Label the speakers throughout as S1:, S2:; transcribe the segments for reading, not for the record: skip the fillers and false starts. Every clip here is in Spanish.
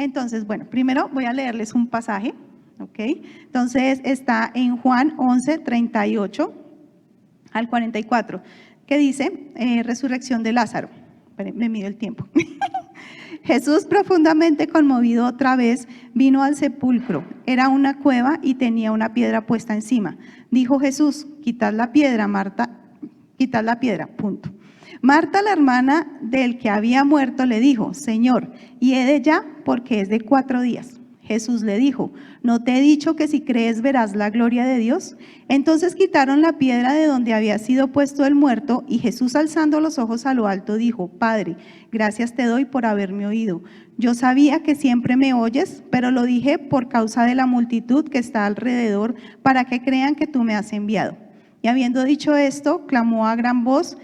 S1: Entonces, bueno, primero voy a leerles un pasaje, ¿ok? Entonces está en Juan 11, 38 al 44, que dice, resurrección de Lázaro. Esperen, me mido el tiempo. Jesús, profundamente conmovido otra vez, vino al sepulcro. Era una cueva y tenía una piedra puesta encima. Dijo Jesús, quitad la piedra, Marta, quitad la piedra, punto. Marta, la hermana del que había muerto, le dijo, Señor, hiede ya, porque es de 4 días. Jesús le dijo, ¿no te he dicho que si crees verás la gloria de Dios? Entonces quitaron la piedra de donde había sido puesto el muerto, y Jesús, alzando los ojos a lo alto, dijo, Padre, gracias te doy por haberme oído. Yo sabía que siempre me oyes, pero lo dije por causa de la multitud que está alrededor, para que crean que tú me has enviado. Y habiendo dicho esto, clamó a gran voz,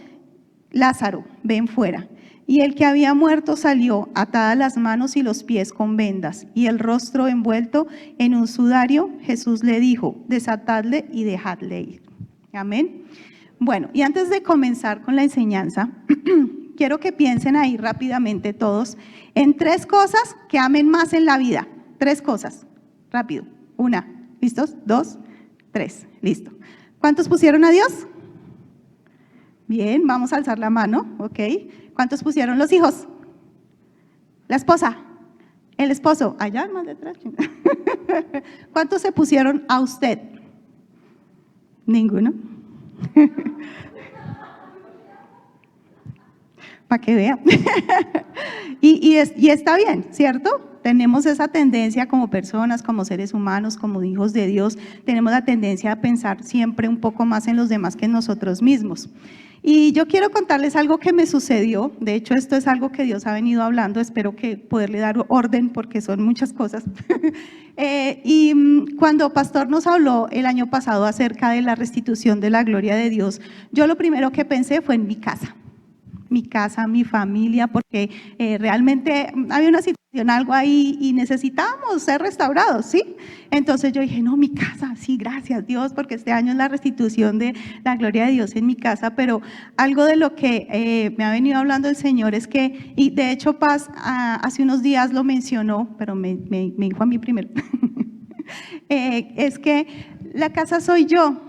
S1: Lázaro, ven fuera. Y el que había muerto salió, atadas las manos y los pies con vendas, y el rostro envuelto en un sudario. Jesús le dijo, desatadle y dejadle ir. Amén. Bueno, y antes de comenzar con la enseñanza, quiero que piensen ahí rápidamente todos en 3 cosas que amen más en la vida. 3 cosas, rápido. 1, ¿listos? 2, 3, listo. ¿Cuántos pusieron a Dios? Bien, vamos a alzar la mano, ¿ok? ¿Cuántos pusieron los hijos? La esposa, el esposo, allá más detrás. ¿Cuántos se pusieron a usted? Ninguno. Para que vea. y está bien, ¿cierto? Tenemos esa tendencia como personas, como seres humanos, como hijos de Dios, tenemos la tendencia a pensar siempre un poco más en los demás que en nosotros mismos. Y yo quiero contarles algo que me sucedió. De hecho, esto es algo que Dios ha venido hablando. Espero que poderle dar orden porque son muchas cosas. Y cuando Pastor nos habló el año pasado acerca de la restitución de la gloria de Dios, yo lo primero que pensé fue en mi casa, mi familia, porque realmente había una situación, algo ahí y necesitábamos ser restaurados, ¿sí? Entonces yo dije, no, mi casa, sí, gracias Dios, porque este año es la restitución de la gloria de Dios en mi casa, pero algo de lo que me ha venido hablando el Señor es que, y de hecho Paz hace unos días lo mencionó, pero me dijo a mí primero, es que la casa soy yo.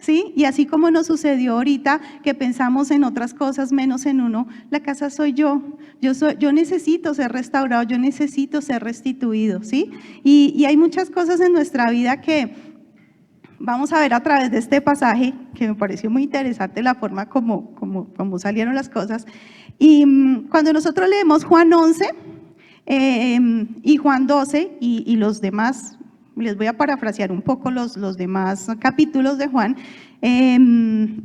S1: ¿Sí? Y así como nos sucedió ahorita que pensamos en otras cosas menos en uno, la casa soy yo. Yo necesito ser restaurado, yo necesito ser restituido, ¿sí? Y hay muchas cosas en nuestra vida que vamos a ver a través de este pasaje, que me pareció muy interesante la forma como salieron las cosas. Y cuando nosotros leemos Juan 11 y Juan 12 y los demás, les voy a parafrasear un poco los demás capítulos de Juan.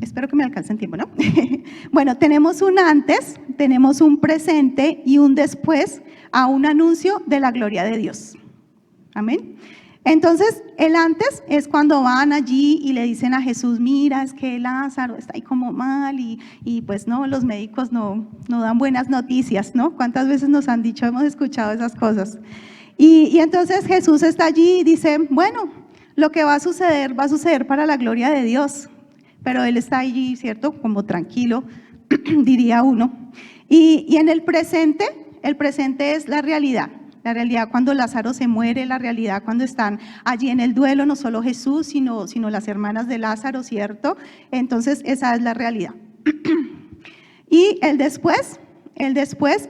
S1: Espero que me alcancen tiempo, ¿no? Bueno, tenemos un antes, tenemos un presente y un después a un anuncio de la gloria de Dios. Amén. Entonces, el antes es cuando van allí y le dicen a Jesús, mira, es que Lázaro está ahí como mal y pues no, los médicos no dan buenas noticias, ¿no? ¿Cuántas veces nos han dicho, hemos escuchado esas cosas? Y entonces Jesús está allí y dice, bueno, lo que va a suceder para la gloria de Dios. Pero Él está allí, ¿cierto? Como tranquilo, diría uno. Y en el presente es la realidad. La realidad cuando Lázaro se muere, la realidad cuando están allí en el duelo, no solo Jesús, sino las hermanas de Lázaro, ¿cierto? Entonces esa es la realidad. Y el después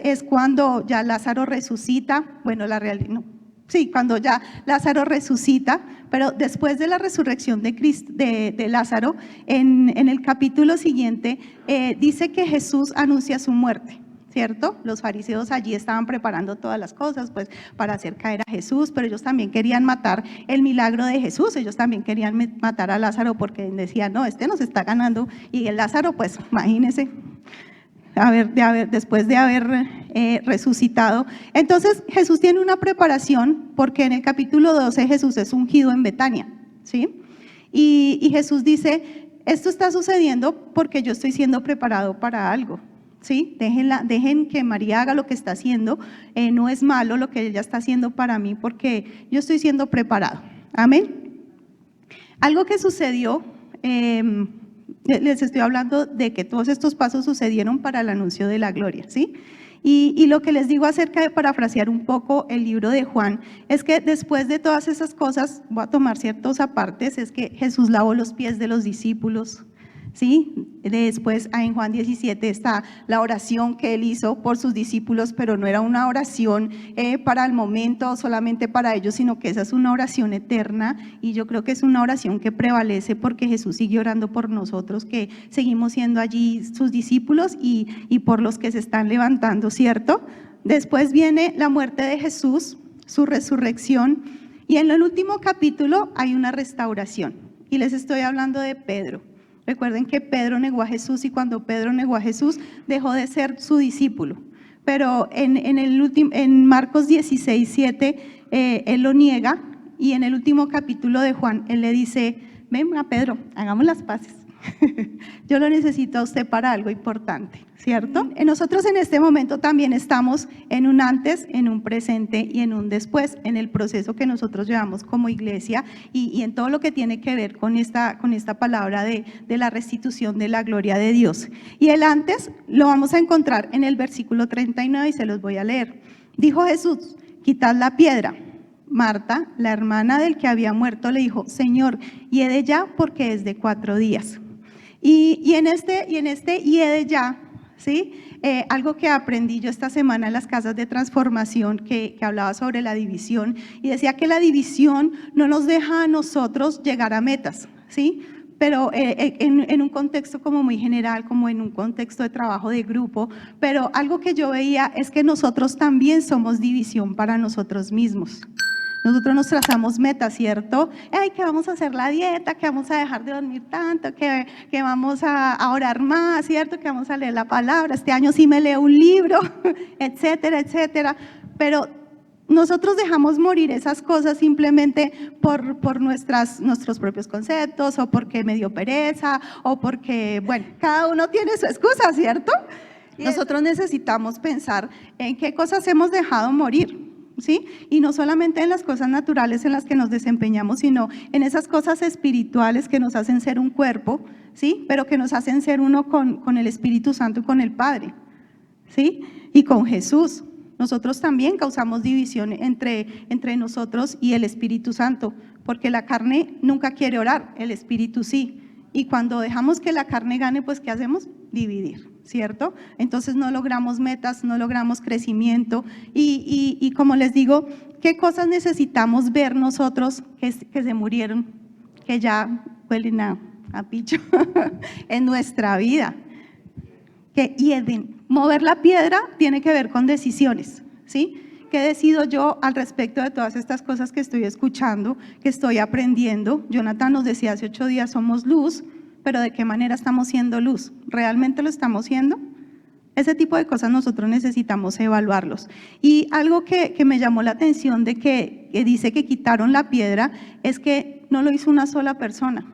S1: es cuando ya Lázaro resucita, bueno, la realidad, no, sí, cuando ya Lázaro resucita, pero después de la resurrección de Lázaro, en el capítulo siguiente, dice que Jesús anuncia su muerte, ¿cierto? Los fariseos allí estaban preparando todas las cosas, pues, para hacer caer a Jesús, pero ellos también querían matar el milagro de Jesús, ellos también querían matar a Lázaro porque decían, no, este nos está ganando, y el Lázaro, pues, imagínense, después de haber resucitado. Entonces Jesús tiene una preparación porque en el capítulo 12 Jesús es ungido en Betania, ¿sí? Y Jesús dice, esto está sucediendo porque yo estoy siendo preparado para algo, ¿sí? Dejen que María haga lo que está haciendo, no es malo lo que ella está haciendo para mí porque yo estoy siendo preparado. Amén. Algo que sucedió, les estoy hablando de que todos estos pasos sucedieron para el anuncio de la gloria, ¿sí? Y lo que les digo acerca de parafrasear un poco el libro de Juan, es que después de todas esas cosas, voy a tomar ciertos apartes, es que Jesús lavó los pies de los discípulos, ¿sí? Después en Juan 17 está la oración que él hizo por sus discípulos, pero no era una oración para el momento, solamente para ellos, sino que esa es una oración eterna, y yo creo que es una oración que prevalece porque Jesús sigue orando por nosotros, que seguimos siendo allí sus discípulos y por los que se están levantando, ¿cierto? Después viene la muerte de Jesús, su resurrección, y en el último capítulo hay una restauración, y les estoy hablando de Pedro. Recuerden que Pedro negó a Jesús, y cuando Pedro negó a Jesús dejó de ser su discípulo. Pero en Marcos 16:7 él lo niega, y en el último capítulo de Juan él le dice: ven a Pedro, hagamos las paces. Yo lo necesito a usted para algo importante, ¿cierto? Nosotros en este momento también estamos en un antes, en un presente y en un después, en el proceso que nosotros llevamos como iglesia y en todo lo que tiene que ver con esta palabra de la restitución de la gloria de Dios. Y el antes lo vamos a encontrar en el versículo 39 y se los voy a leer. Dijo Jesús: quitad la piedra. Marta, la hermana del que había muerto, le dijo: Señor, hiede ya, porque es de 4 días. Y en este hiede ya, ¿sí? Algo que aprendí yo esta semana en las casas de transformación, que hablaba sobre la división, y decía que la división no nos deja a nosotros llegar a metas, ¿sí? Pero en un contexto como muy general, como en un contexto de trabajo de grupo, pero algo que yo veía es que nosotros también somos división para nosotros mismos. Nosotros nos trazamos metas, ¿cierto? Ay, que vamos a hacer la dieta, que vamos a dejar de dormir tanto, que vamos a orar más, ¿cierto? Que vamos a leer la palabra, este año sí me leo un libro, etcétera, etcétera. Pero nosotros dejamos morir esas cosas simplemente por nuestros propios conceptos, o porque me dio pereza, o porque, bueno, cada uno tiene su excusa, ¿cierto? Nosotros necesitamos pensar en qué cosas hemos dejado morir, ¿sí? Y no solamente en las cosas naturales en las que nos desempeñamos, sino en esas cosas espirituales que nos hacen ser un cuerpo, ¿sí? Pero que nos hacen ser uno con el Espíritu Santo y con el Padre, ¿sí? Y con Jesús. Nosotros también causamos división entre nosotros y el Espíritu Santo, porque la carne nunca quiere orar, el Espíritu sí. Y cuando dejamos que la carne gane, pues ¿qué hacemos? Dividir, ¿cierto? Entonces no logramos metas, no logramos crecimiento y como les digo, ¿qué cosas necesitamos ver nosotros que se murieron, que ya huelen a picho en nuestra vida? Que hieden. Mover la piedra tiene que ver con decisiones, ¿sí? ¿Qué decido yo al respecto de todas estas cosas que estoy escuchando, que estoy aprendiendo? Jonathan nos decía hace 8 días, somos luz, pero ¿de qué manera estamos siendo luz? ¿Realmente lo estamos siendo? Ese tipo de cosas nosotros necesitamos evaluarlos. Y algo que me llamó la atención de que dice que quitaron la piedra, es que no lo hizo una sola persona.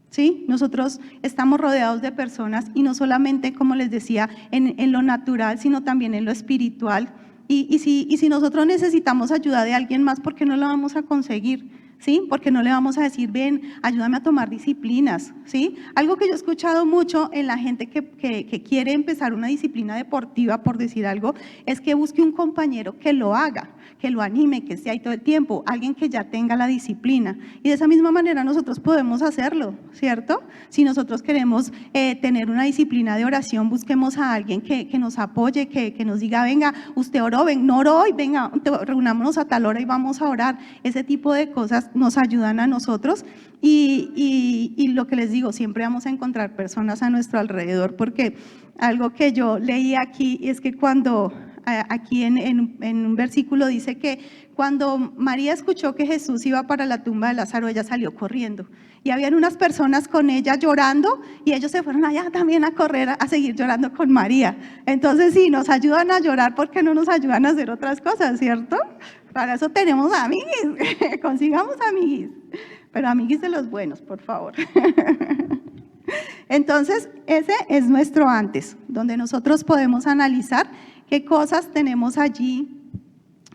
S1: ¿Sí? Nosotros estamos rodeados de personas, y no solamente, como les decía, en lo natural, sino también en lo espiritual. Y si nosotros necesitamos ayuda de alguien más, ¿por qué no la vamos a conseguir? ¿Sí? Porque no le vamos a decir: ven, ayúdame a tomar disciplinas, ¿sí? Algo que yo he escuchado mucho en la gente que quiere empezar una disciplina deportiva, por decir algo, es que busque un compañero que lo haga, que lo anime, que esté ahí todo el tiempo, alguien que ya tenga la disciplina. Y de esa misma manera nosotros podemos hacerlo, ¿cierto? Si nosotros queremos tener una disciplina de oración, busquemos a alguien que nos apoye, que nos diga: venga, usted oró, no oró hoy, venga, reunámonos a tal hora y vamos a orar. Ese tipo de cosas nos ayudan a nosotros y lo que les digo, siempre vamos a encontrar personas a nuestro alrededor, porque algo que yo leí aquí es que cuando aquí en un versículo dice que cuando María escuchó que Jesús iba para la tumba de Lázaro, ella salió corriendo, y habían unas personas con ella llorando, y ellos se fueron allá también a correr a seguir llorando con María. Entonces, si nos ayudan a llorar, ¿por qué no nos ayudan a hacer otras cosas, cierto? Para eso tenemos amiguis, consigamos amiguis, pero amiguis de los buenos, por favor. Entonces, ese es nuestro antes, donde nosotros podemos analizar qué cosas tenemos allí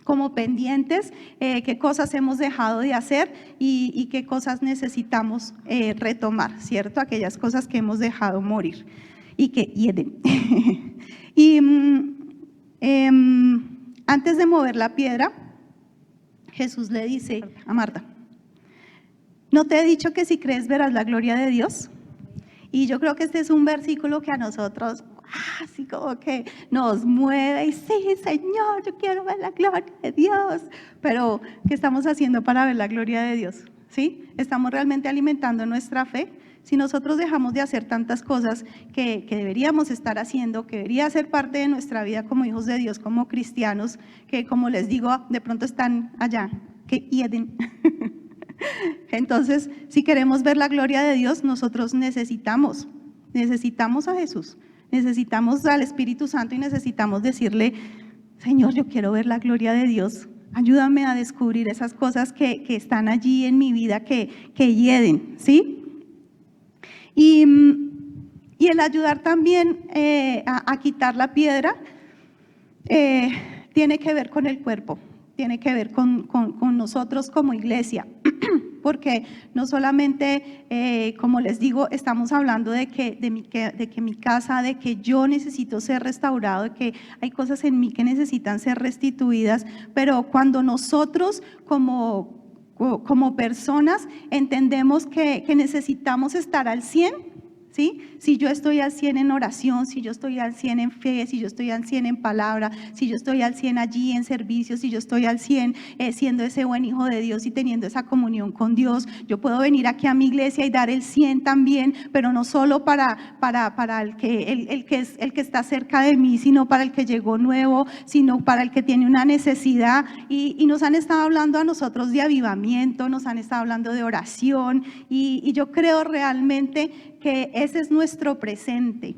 S1: como pendientes, qué cosas hemos dejado de hacer y qué cosas necesitamos retomar, ¿cierto? Aquellas cosas que hemos dejado morir y que hieden. Y Antes de mover la piedra, Jesús le dice a Marta, ¿no te he dicho que si crees verás la gloria de Dios? Y yo creo que este es un versículo que a nosotros, así como que nos mueve y sí, Señor, yo quiero ver la gloria de Dios. Pero, ¿qué estamos haciendo para ver la gloria de Dios? ¿Sí? ¿Estamos realmente alimentando nuestra fe? Si nosotros dejamos de hacer tantas cosas que deberíamos estar haciendo, que debería ser parte de nuestra vida como hijos de Dios, como cristianos, que como les digo, de pronto están allá, que hieden. Entonces, si queremos ver la gloria de Dios, nosotros necesitamos a Jesús, necesitamos al Espíritu Santo y necesitamos decirle, Señor, yo quiero ver la gloria de Dios, ayúdame a descubrir esas cosas que están allí en mi vida, que hieden, ¿sí? Y el ayudar también a quitar la piedra tiene que ver con el cuerpo, tiene que ver con nosotros como iglesia. Porque no solamente, como les digo, estamos hablando de que mi casa, de que yo necesito ser restaurado, de que hay cosas en mí que necesitan ser restituidas, pero cuando nosotros como personas entendemos que necesitamos estar al 100%, ¿sí? Si yo estoy al 100 en oración, si yo estoy al 100 en fe, si yo estoy al 100 en palabra, si yo estoy al 100 allí en servicio, si yo estoy al 100 siendo ese buen hijo de Dios y teniendo esa comunión con Dios, yo puedo venir aquí a mi iglesia y dar el 100 también, pero no solo para el que está cerca de mí, sino para el que llegó nuevo, sino para el que tiene una necesidad. Y nos han estado hablando a nosotros de avivamiento, nos han estado hablando de oración, y yo creo realmente que ese es nuestro presente,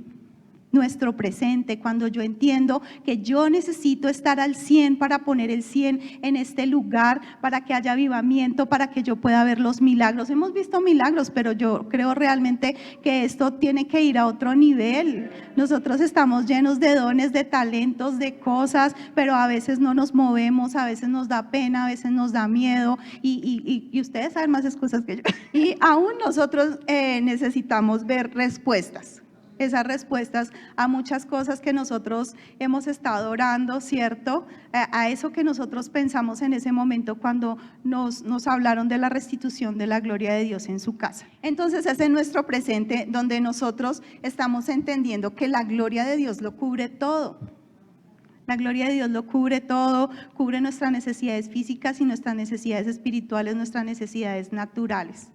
S1: cuando yo entiendo que yo necesito estar al 100 para poner el 100 en este lugar, para que haya avivamiento, para que yo pueda ver los milagros. Hemos visto milagros, pero yo creo realmente que esto tiene que ir a otro nivel. Nosotros estamos llenos de dones, de talentos, de cosas, pero a veces no nos movemos, a veces nos da pena, a veces nos da miedo, y ustedes saben más excusas que yo. Y aún nosotros necesitamos ver respuestas. Esas respuestas a muchas cosas que nosotros hemos estado orando, ¿cierto? A eso que nosotros pensamos en ese momento cuando nos hablaron de la restitución de la gloria de Dios en su casa. Entonces es en nuestro presente donde nosotros estamos entendiendo que la gloria de Dios lo cubre todo. La gloria de Dios lo cubre todo, cubre nuestras necesidades físicas y nuestras necesidades espirituales, nuestras necesidades naturales,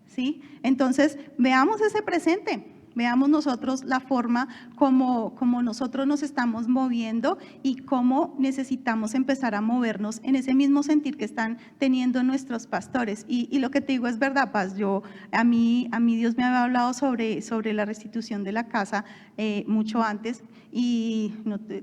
S1: ¿sí? Entonces veamos ese presente. Veamos nosotros la forma como nosotros nos estamos moviendo y cómo necesitamos empezar a movernos en ese mismo sentir que están teniendo nuestros pastores. Y lo que te digo es verdad, Paz. A mí Dios me había hablado sobre la restitución de la casa mucho antes, y no te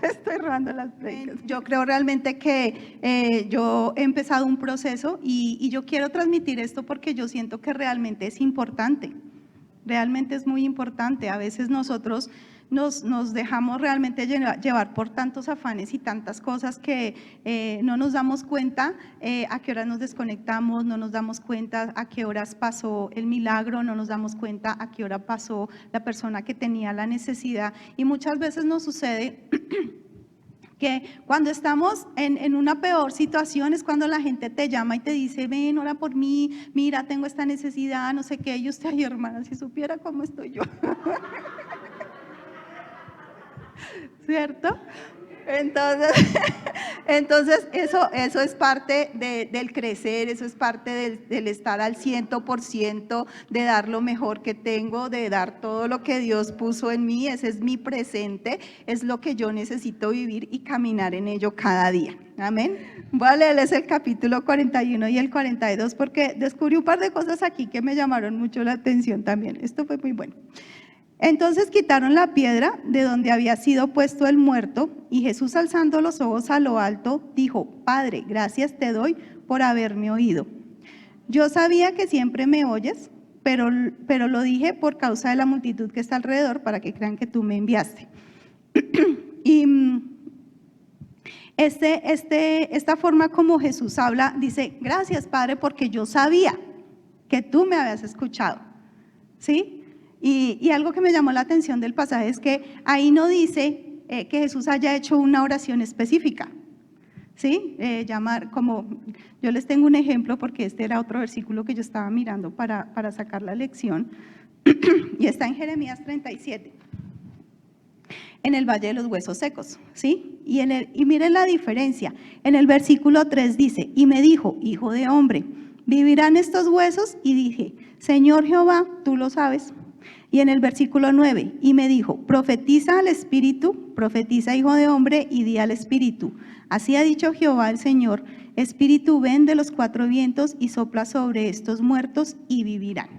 S1: estoy robando las predicas. Yo creo realmente que yo he empezado un proceso y yo quiero transmitir esto porque yo siento que realmente es importante. Realmente es muy importante. A veces nosotros nos dejamos realmente llevar por tantos afanes y tantas cosas que no nos damos cuenta a qué horas nos desconectamos, no nos damos cuenta a qué horas pasó el milagro, no nos damos cuenta a qué hora pasó la persona que tenía la necesidad. Y muchas veces nos sucede que cuando estamos en una peor situación es cuando la gente te llama y te dice, ven, ora por mí, mira, tengo esta necesidad, no sé qué. Y usted, ay, hermana, si supiera cómo estoy yo. ¿Cierto? Entonces eso es parte del crecer, eso es parte del estar al 100%, de dar lo mejor que tengo, de dar todo lo que Dios puso en mí. Ese es mi presente, es lo que yo necesito vivir y caminar en ello cada día. Amén. Voy a leerles el capítulo 41 y el 42 porque descubrí un par de cosas aquí que me llamaron mucho la atención también. Esto fue muy bueno. Entonces quitaron la piedra de donde había sido puesto el muerto, y Jesús, alzando los ojos a lo alto, dijo, Padre, gracias te doy por haberme oído. Yo sabía que siempre me oyes, pero lo dije por causa de la multitud que está alrededor, para que crean que tú me enviaste. Y esta forma como Jesús habla, dice, gracias Padre, porque yo sabía que tú me habías escuchado, ¿sí? Y algo que me llamó la atención del pasaje es que ahí no dice que Jesús haya hecho una oración específica. ¿Sí? Llamar, como yo les tengo un ejemplo, porque este era otro versículo que yo estaba mirando para sacar la lección, y está en Jeremías 37, en el Valle de los Huesos Secos, ¿sí? Y miren la diferencia, en el versículo 3 dice, y me dijo, hijo de hombre, ¿vivirán estos huesos? Y dije, Señor Jehová, tú lo sabes. Y en el versículo 9, y me dijo, profetiza al Espíritu, profetiza, hijo de hombre, y di al Espíritu. Así ha dicho Jehová el Señor, Espíritu, ven de los cuatro vientos y sopla sobre estos muertos y vivirán.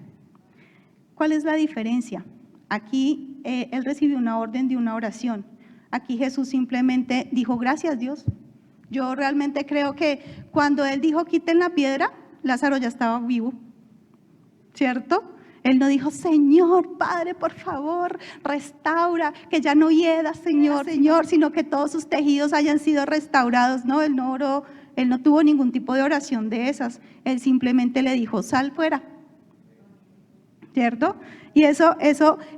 S1: ¿Cuál es la diferencia? Aquí él recibió una orden de una oración. Aquí Jesús simplemente dijo, gracias Dios. Yo realmente creo que cuando él dijo, quiten la piedra, Lázaro ya estaba vivo, ¿cierto? Él no dijo, Señor, Padre, por favor, restaura, que ya no hieda, Señor, sino que todos sus tejidos hayan sido restaurados. No, él no oró, él no tuvo ningún tipo de oración de esas. Él simplemente le dijo, sal fuera, ¿cierto? Y eso,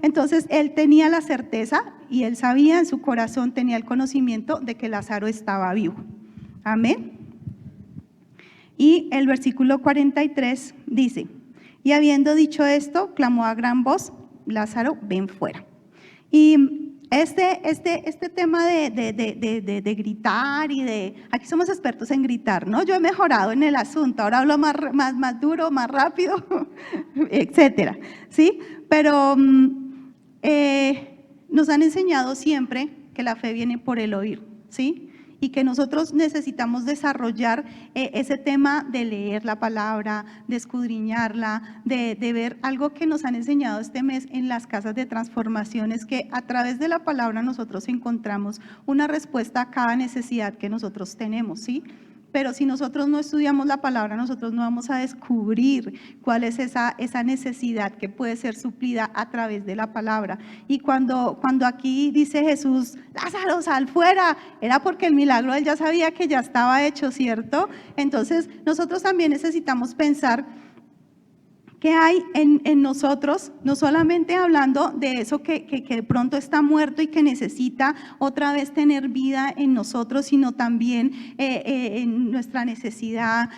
S1: entonces él tenía la certeza y él sabía en su corazón, tenía el conocimiento de que Lázaro estaba vivo. Amén. Y el versículo 43 dice, y habiendo dicho esto, clamó a gran voz, Lázaro, ven fuera. Y este tema de gritar y aquí somos expertos en gritar, ¿no? Yo he mejorado en el asunto, ahora hablo más duro, más rápido, etcétera, ¿sí? Pero nos han enseñado siempre que la fe viene por el oír, ¿sí? Y que nosotros necesitamos desarrollar ese tema de leer la palabra, de escudriñarla, de ver algo que nos han enseñado este mes en las casas de transformaciones, que a través de la palabra nosotros encontramos una respuesta a cada necesidad que nosotros tenemos, ¿sí? Pero si nosotros no estudiamos la palabra, nosotros no vamos a descubrir cuál es esa necesidad que puede ser suplida a través de la palabra. Y cuando aquí dice Jesús, Lázaro, sal fuera, era porque el milagro él ya sabía que ya estaba hecho, ¿cierto? Entonces nosotros también necesitamos pensar ¿qué hay en nosotros? No solamente hablando de eso que de pronto está muerto y que necesita otra vez tener vida en nosotros, sino también en nuestra necesidad,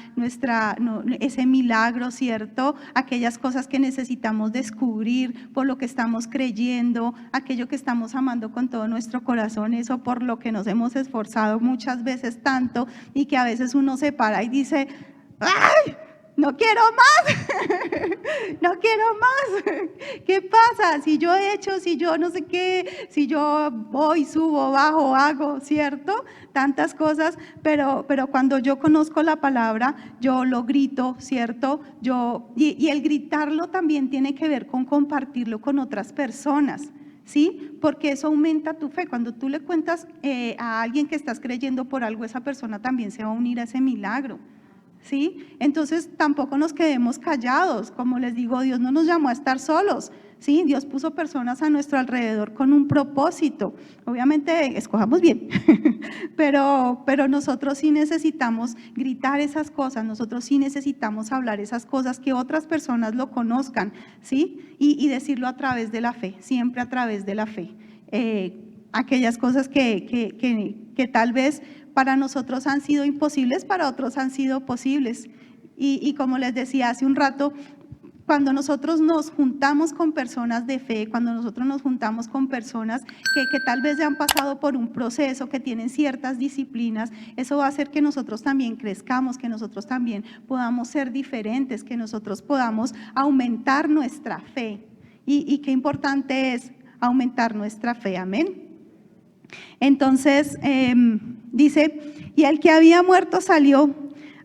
S1: ese milagro, ¿cierto? Aquellas cosas que necesitamos descubrir, por lo que estamos creyendo, aquello que estamos amando con todo nuestro corazón, eso por lo que nos hemos esforzado muchas veces tanto y que a veces uno se para y dice, ¡ay! No quiero más, no quiero más. ¿Qué pasa? Si yo he hecho, si yo no sé qué, si yo voy, subo, bajo, hago, ¿cierto? Tantas cosas, pero cuando yo conozco la palabra, yo lo grito, ¿cierto? Y el gritarlo también tiene que ver con compartirlo con otras personas. ¿Sí? Porque eso aumenta tu fe. Cuando tú le cuentas a alguien que estás creyendo por algo, esa persona también se va a unir a ese milagro. ¿Sí? Entonces tampoco nos quedemos callados, como les digo, Dios no nos llamó a estar solos, ¿sí? Dios puso personas a nuestro alrededor con un propósito, obviamente escojamos bien, pero nosotros sí necesitamos gritar esas cosas, nosotros sí necesitamos hablar esas cosas, que otras personas lo conozcan, ¿sí? Y decirlo a través de la fe, siempre a través de la fe, aquellas cosas que tal vez para nosotros han sido imposibles, para otros han sido posibles. Y como les decía hace un rato, cuando nosotros nos juntamos con personas de fe, cuando nosotros nos juntamos con personas que tal vez ya han pasado por un proceso, que tienen ciertas disciplinas, eso va a hacer que nosotros también crezcamos, que nosotros también podamos ser diferentes, que nosotros podamos aumentar nuestra fe. Y qué importante es aumentar nuestra fe, amén. Entonces dice, y el que había muerto salió,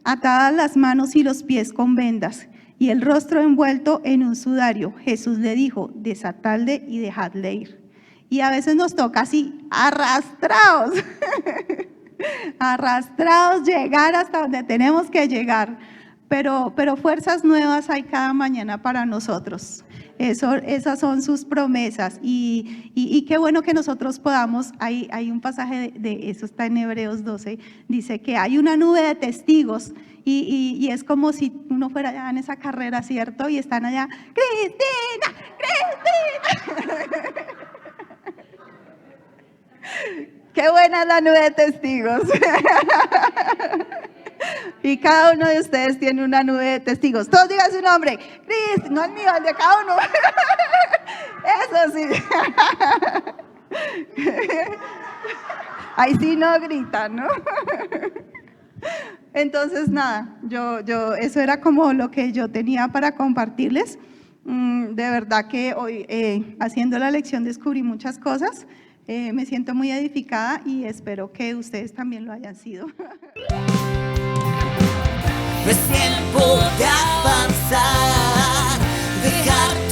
S1: atadas las manos y los pies con vendas, y el rostro envuelto en un sudario. Jesús le dijo, desatadle y dejadle ir. Y a veces nos toca así, arrastrados, arrastrados, llegar hasta donde tenemos que llegar. Pero fuerzas nuevas hay cada mañana para nosotros. Esas son sus promesas y qué bueno que nosotros podamos, hay un pasaje de eso, está en Hebreos 12, dice que hay una nube de testigos y es como si uno fuera allá en esa carrera, ¿cierto? Y están allá, Cristina, Cristina. Qué buena es la nube de testigos. Y cada uno de ustedes tiene una nube de testigos. Todos digan su nombre. Cris, no el mío, el de cada uno. Eso sí. Ahí sí no gritan, ¿no? Entonces, nada, eso era como lo que yo tenía para compartirles. De verdad que hoy, haciendo la lección, descubrí muchas cosas. Me siento muy edificada y espero que ustedes también lo hayan sido.
S2: Es tiempo de avanzar, dejar